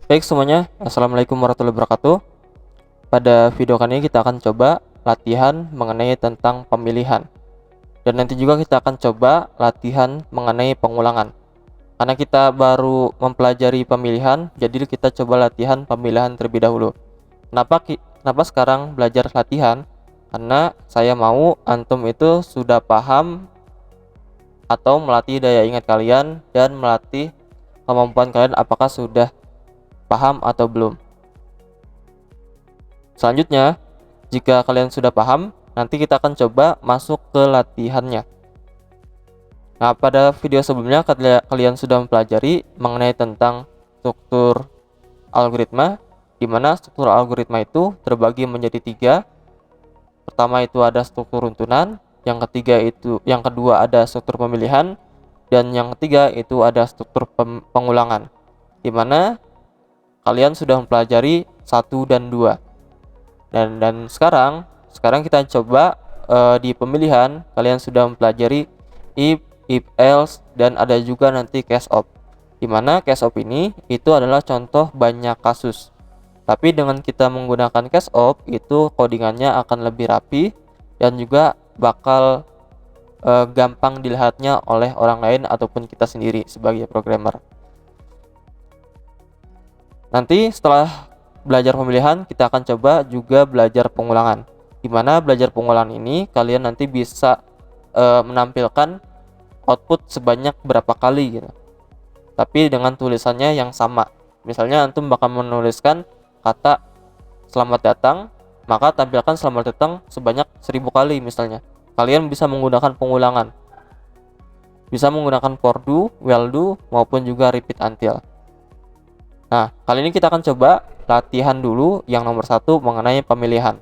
Baik semuanya, Assalamualaikum warahmatullahi wabarakatuh. Pada video kali ini kita akan coba latihan mengenai tentang pemilihan. Dan nanti juga kita akan coba latihan mengenai pengulangan. Karena kita baru mempelajari pemilihan, jadi kita coba latihan pemilihan terlebih dahulu. Kenapa sekarang belajar latihan? Karena saya mau antum itu sudah paham atau melatih daya ingat kalian dan melatih kemampuan kalian apakah sudah paham atau belum. Selanjutnya, jika kalian sudah paham, nanti kita akan coba masuk ke latihannya. Nah, pada video sebelumnya kalian sudah mempelajari mengenai tentang struktur algoritma, di mana struktur algoritma itu terbagi menjadi 3. Pertama itu ada struktur runtunan, yang kedua ada struktur pemilihan, dan yang ketiga itu ada struktur pengulangan, di mana kalian sudah mempelajari 1 dan 2. Dan sekarang kita coba di pemilihan kalian sudah mempelajari if else, dan ada juga nanti case of. Dimana case of ini itu adalah contoh banyak kasus. Tapi dengan kita menggunakan case of itu codingannya akan lebih rapi dan juga bakal gampang dilihatnya oleh orang lain ataupun kita sendiri sebagai programmer. Nanti setelah belajar pemilihan, kita akan coba juga belajar pengulangan. Dimana belajar pengulangan ini kalian nanti bisa menampilkan output sebanyak berapa kali gitu. Tapi dengan tulisannya yang sama. Misalnya antum bakal menuliskan kata selamat datang, maka tampilkan selamat datang sebanyak 1000 kali misalnya. Kalian bisa menggunakan pengulangan. Bisa menggunakan for do, will do, maupun juga repeat until. Nah, kali ini kita akan coba latihan dulu yang nomor 1 mengenai pemilihan.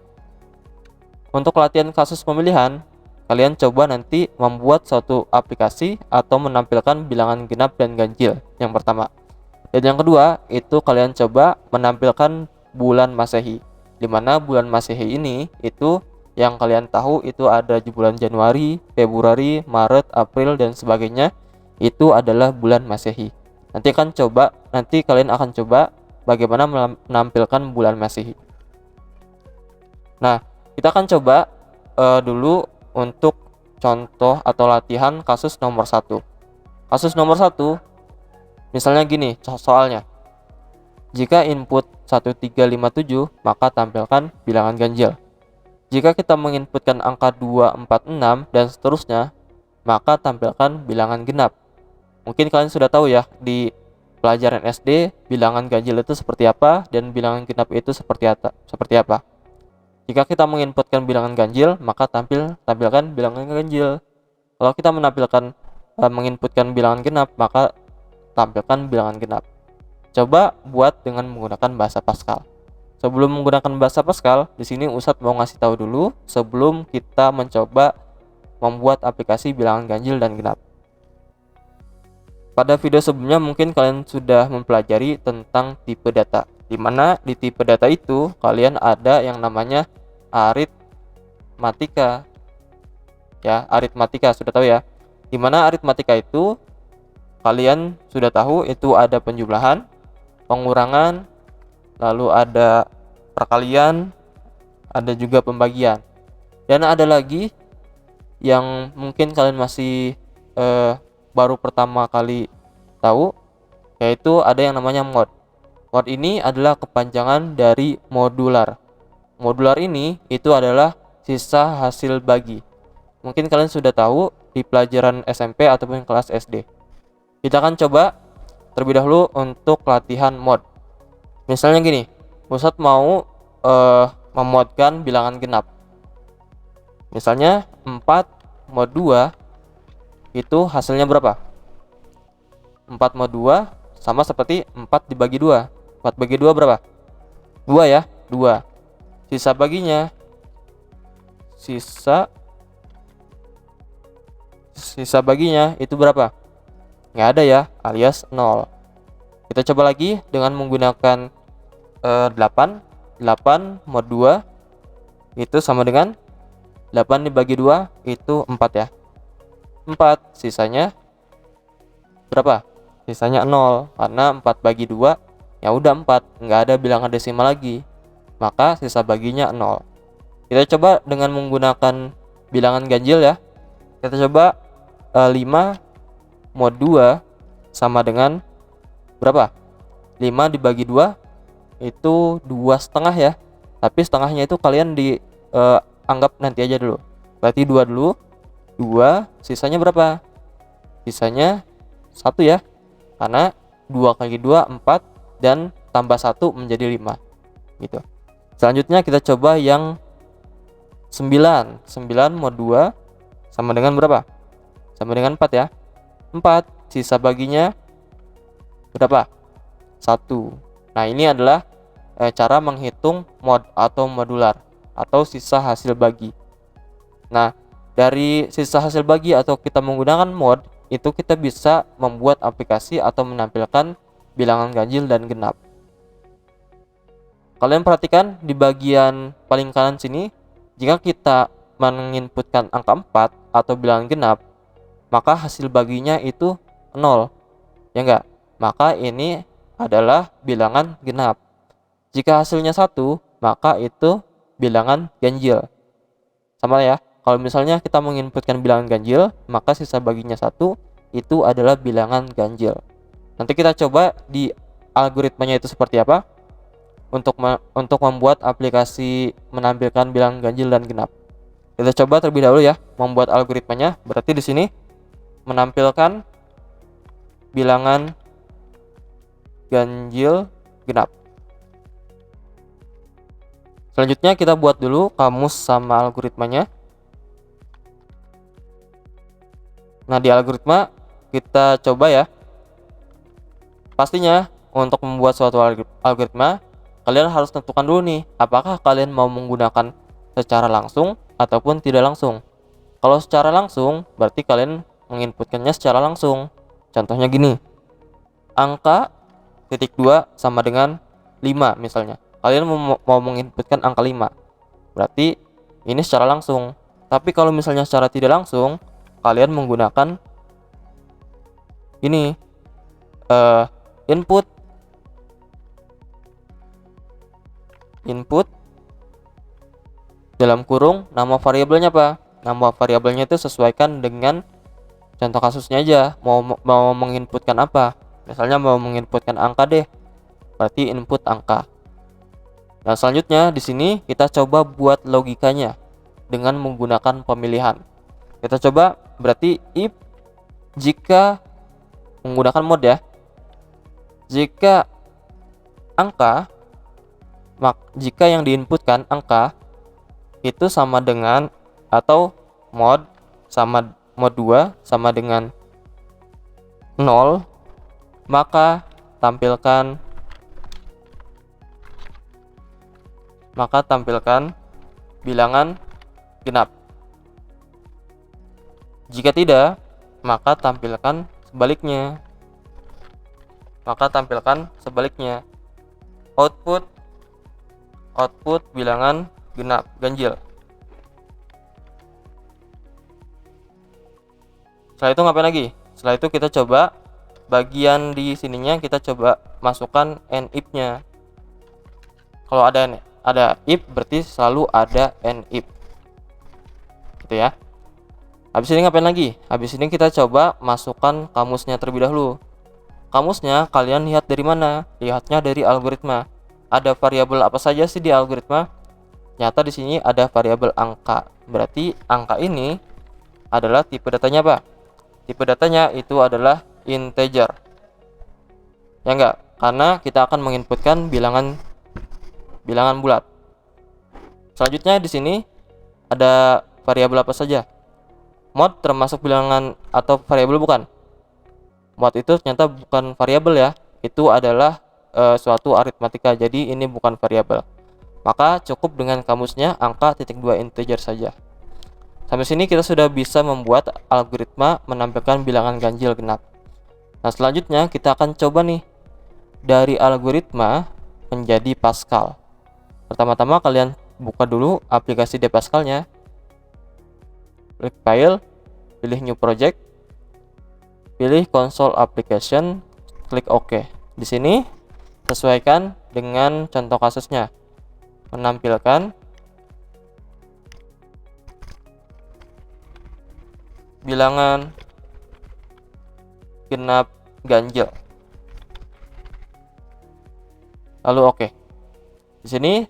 Untuk latihan kasus pemilihan, kalian coba nanti membuat suatu aplikasi atau menampilkan bilangan genap dan ganjil yang pertama. Dan yang kedua, itu kalian coba menampilkan bulan Masehi. Di mana bulan Masehi ini itu yang kalian tahu itu ada di bulan Januari, Februari, Maret, April dan sebagainya. Itu adalah bulan Masehi. Nanti kalian akan coba bagaimana menampilkan bulan Masehi. Nah, kita akan coba dulu untuk contoh atau latihan kasus nomor 1. Kasus nomor 1, misalnya gini soalnya. Jika input 1357, maka tampilkan bilangan ganjil. Jika kita menginputkan angka 246 dan seterusnya, maka tampilkan bilangan genap. Mungkin kalian sudah tahu ya, di pelajaran SD bilangan ganjil itu seperti apa dan bilangan genap itu seperti apa. Jika kita menginputkan bilangan ganjil, maka tampilkan bilangan ganjil. Kalau kita menginputkan bilangan genap, maka tampilkan bilangan genap. Coba buat dengan menggunakan bahasa Pascal. Sebelum menggunakan bahasa Pascal, di sini Ustadz mau ngasih tahu dulu sebelum kita mencoba membuat aplikasi bilangan ganjil dan genap. Pada video sebelumnya mungkin kalian sudah mempelajari tentang tipe data. Di mana di tipe data itu kalian ada yang namanya aritmatika. Ya, aritmatika sudah tahu ya. Di mana aritmatika itu kalian sudah tahu itu ada penjumlahan, pengurangan, lalu ada perkalian, ada juga pembagian. Dan ada lagi yang mungkin kalian masih baru pertama kali tahu, yaitu ada yang namanya mod. Mod ini adalah kepanjangan dari modular. Modular ini itu adalah sisa hasil bagi. Mungkin kalian sudah tahu di pelajaran SMP ataupun kelas SD. Kita akan coba terlebih dahulu untuk latihan mod. Misalnya gini, Ustadz mau memodkan bilangan genap. Misalnya 4 mod 2 itu hasilnya berapa? 4 mod 2 sama seperti 4 dibagi 2. 4 bagi 2 berapa? 2 ya, 2. Sisa baginya, sisa baginya itu berapa? Nggak ada ya, alias 0. Kita coba lagi dengan menggunakan 8 mod 2 itu sama dengan 8 dibagi 2 itu 4 ya. 4, sisanya berapa? Sisanya 0, karena 4 bagi 2 ya udah 4, nggak ada bilangan desimal lagi, maka sisa baginya 0. Kita coba dengan menggunakan bilangan ganjil ya. Kita coba 5 mod 2 sama dengan berapa? 5 dibagi 2 itu 2,5 ya. Tapi setengahnya itu kalian anggap nanti aja dulu. Berarti 2 dulu. 2, sisanya berapa? Sisanya 1 ya. Karena 2 kali 2 4 dan tambah 1 menjadi 5 gitu. Selanjutnya kita coba yang 9 mod 2 sama dengan berapa? Sama dengan 4 ya. 4, sisa baginya berapa? 1. Nah, ini adalah cara menghitung mod atau modular atau sisa hasil bagi. Nah, dari sisa hasil bagi atau kita menggunakan mod, itu kita bisa membuat aplikasi atau menampilkan bilangan ganjil dan genap. Kalian perhatikan di bagian paling kanan sini, jika kita menginputkan angka 4 atau bilangan genap, maka hasil baginya itu 0. Ya enggak? Maka ini adalah bilangan genap. Jika hasilnya 1, maka itu bilangan ganjil. Sama ya. Kalau misalnya kita menginputkan bilangan ganjil, maka sisa baginya 1, itu adalah bilangan ganjil. Nanti kita coba di algoritmanya itu seperti apa untuk membuat aplikasi menampilkan bilangan ganjil dan genap. Kita coba terlebih dahulu ya membuat algoritmanya. Berarti di sini menampilkan bilangan ganjil genap. Selanjutnya kita buat dulu kamus sama algoritmanya. Nah, di algoritma kita coba ya. Pastinya untuk membuat suatu algoritma, kalian harus tentukan dulu nih, apakah kalian mau menggunakan secara langsung ataupun tidak langsung. Kalau secara langsung, berarti kalian menginputkannya secara langsung. Contohnya gini, angka titik 2 sama dengan 5 misalnya. Kalian mau menginputkan angka 5, berarti ini secara langsung. Tapi kalau misalnya secara tidak langsung, kalian menggunakan ini input dalam kurung nama variabelnya apa? Nama variabelnya itu sesuaikan dengan contoh kasusnya aja. Mau menginputkan apa? Misalnya mau menginputkan angka deh. Berarti input angka. Nah, selanjutnya di sini kita coba buat logikanya dengan menggunakan pemilihan. Kita coba berarti if jika menggunakan mod ya. Jika jika yang diinputkan angka itu sama dengan atau mod 2 sama dengan 0, maka tampilkan bilangan genap. Jika tidak, maka tampilkan sebaliknya. Output bilangan genap ganjil. Setelah itu ngapain lagi? Setelah itu kita coba bagian di sininya kita coba masukkan and if-nya. Kalau ada if berarti selalu ada and if. Gitu ya. Habis ini ngapain lagi? Habis ini kita coba masukkan kamusnya terlebih dahulu. Kamusnya kalian lihat dari mana? Lihatnya dari algoritma. Ada variabel apa saja sih di algoritma? Nyata di sini ada variabel angka. Berarti angka ini adalah tipe datanya apa? Tipe datanya itu adalah integer. Ya enggak? Karena kita akan menginputkan bilangan bulat. Selanjutnya di sini ada variabel apa saja? Mod termasuk bilangan atau variabel bukan? Mod itu ternyata bukan variabel ya. Itu adalah suatu aritmatika. Jadi ini bukan variabel. Maka cukup dengan kamusnya angka titik 2 integer saja. Sampai sini kita sudah bisa membuat algoritma menampilkan bilangan ganjil genap. Nah, selanjutnya kita akan coba nih dari algoritma menjadi Pascal. Pertama-tama kalian buka dulu aplikasi di Pascal-nya. Klik file, pilih new project, pilih console application, klik OK. Di sini sesuaikan dengan contoh kasusnya. Menampilkan bilangan genap ganjil. Lalu oke. Di sini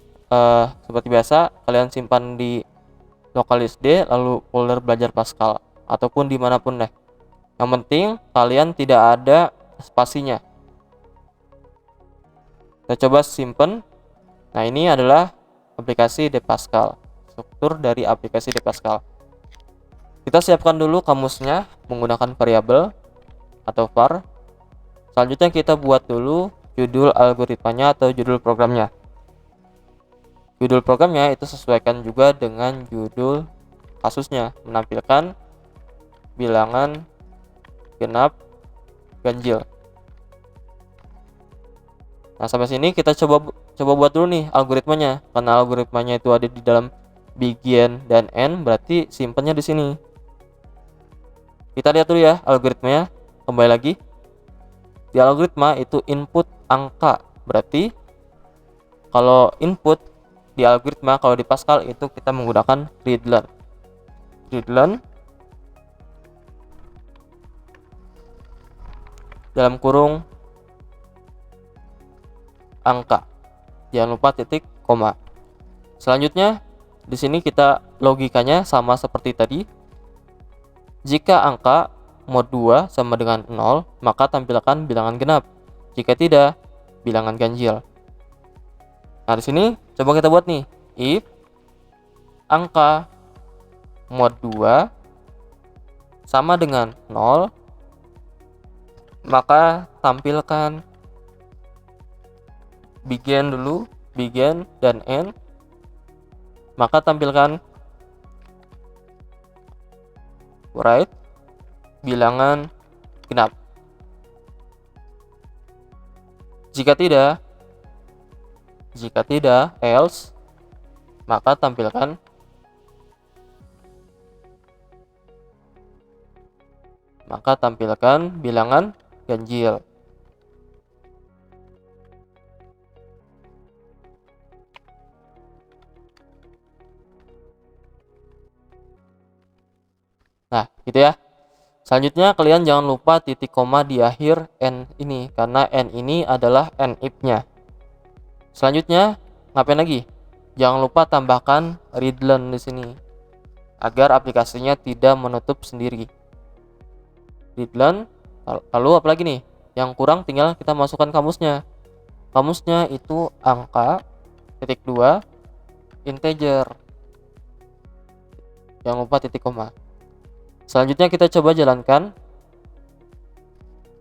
seperti biasa kalian simpan di lokal SD, lalu folder belajar Pascal ataupun dimanapun deh. Yang penting kalian tidak ada spasinya. Kita coba simpen. Nah, ini adalah aplikasi Pascal, struktur dari aplikasi Pascal. Kita siapkan dulu kamusnya menggunakan variabel atau var. Selanjutnya kita buat dulu judul algoritmanya atau judul programnya. Judul programnya itu sesuaikan juga dengan judul kasusnya, menampilkan bilangan genap ganjil. Nah, sampai sini kita coba buat dulu nih algoritmanya. Karena algoritmanya itu ada di dalam begin dan end, berarti simpennya di sini. Kita lihat dulu ya algoritmanya. Kembali lagi. Di algoritma itu input angka. Berarti kalau input di algoritma, kalau di Pascal itu kita menggunakan readline. Readline dalam kurung angka. Jangan lupa titik koma. Selanjutnya di sini kita logikanya sama seperti tadi. Jika angka mod 2 sama dengan 0, maka tampilkan bilangan genap. Jika tidak, bilangan ganjil. Nah, di sini coba kita buat nih, if angka mod 2 sama dengan 0, maka tampilkan begin dulu, begin dan end, maka tampilkan write bilangan genap. Jika tidak, else, maka tampilkan bilangan ganjil. Nah, gitu ya. Selanjutnya kalian jangan lupa titik koma di akhir n ini, karena n ini adalah n if-nya. Selanjutnya, ngapain lagi? Jangan lupa tambahkan readline di sini agar aplikasinya tidak menutup sendiri. Readline, lalu apa lagi nih? Yang kurang tinggal kita masukkan kamusnya. Kamusnya itu angka, titik 2, integer. Jangan lupa titik koma. Selanjutnya kita coba jalankan.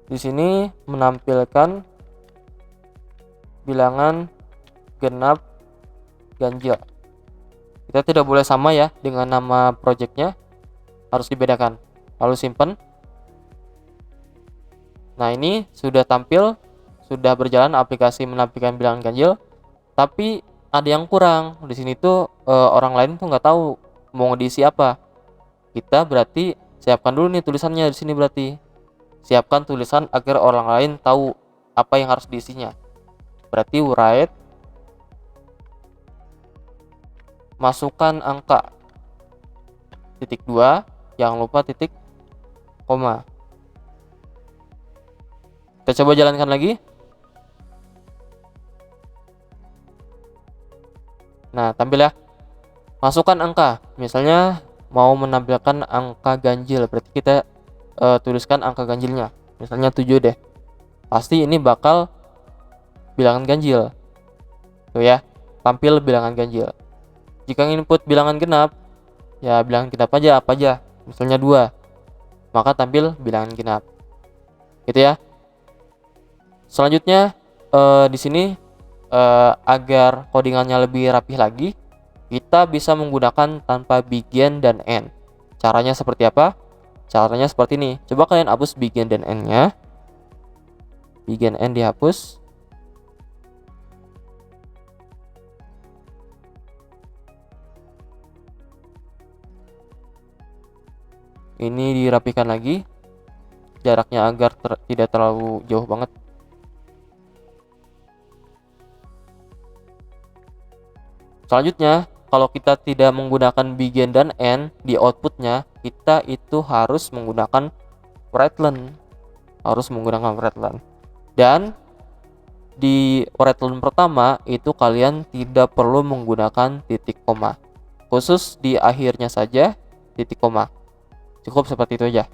Di sini menampilkan bilangan genap ganjil. Kita tidak boleh sama ya dengan nama projectnya, harus dibedakan. Lalu simpan. Nah, ini sudah tampil, sudah berjalan aplikasi menampilkan bilangan ganjil. Tapi ada yang kurang. Di sini tuh orang lain tuh nggak tahu mau diisi apa. Kita berarti siapkan dulu nih tulisannya di sini, berarti siapkan tulisan agar orang lain tahu apa yang harus diisinya. Berarti write masukkan angka, titik 2, jangan lupa titik koma. Kita coba jalankan lagi. Nah, tampil ya. Masukkan angka, misalnya mau menampilkan angka ganjil, berarti kita tuliskan angka ganjilnya, misalnya 7 deh. Pasti ini bakal bilangan ganjil. Tuh ya, tampil bilangan ganjil. Jika input bilangan genap, ya bilangan genap aja apa aja, misalnya 2, maka tampil bilangan genap. Gitu ya. Selanjutnya di sini agar codingannya lebih rapih lagi, kita bisa menggunakan tanpa begin dan end. Caranya seperti apa? Caranya seperti ini. Coba kalian hapus begin dan end-nya. Begin end dihapus. Ini dirapikan lagi. Jaraknya agar tidak terlalu jauh banget. Selanjutnya, kalau kita tidak menggunakan begin dan end di outputnya, kita itu harus menggunakan writeline. Dan di writeline pertama itu kalian tidak perlu menggunakan titik koma. Khusus di akhirnya saja titik koma. Cukup seperti itu aja.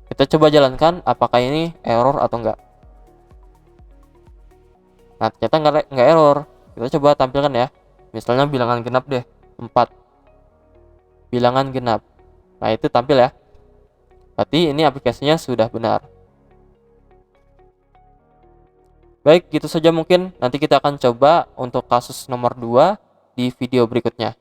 Kita coba jalankan apakah ini error atau enggak. Nah, ternyata enggak error. Kita coba tampilkan ya. Misalnya bilangan genap deh, 4. Bilangan genap. Nah, itu tampil ya. Berarti ini aplikasinya sudah benar. Baik, gitu saja mungkin. Nanti kita akan coba untuk kasus nomor 2 di video berikutnya.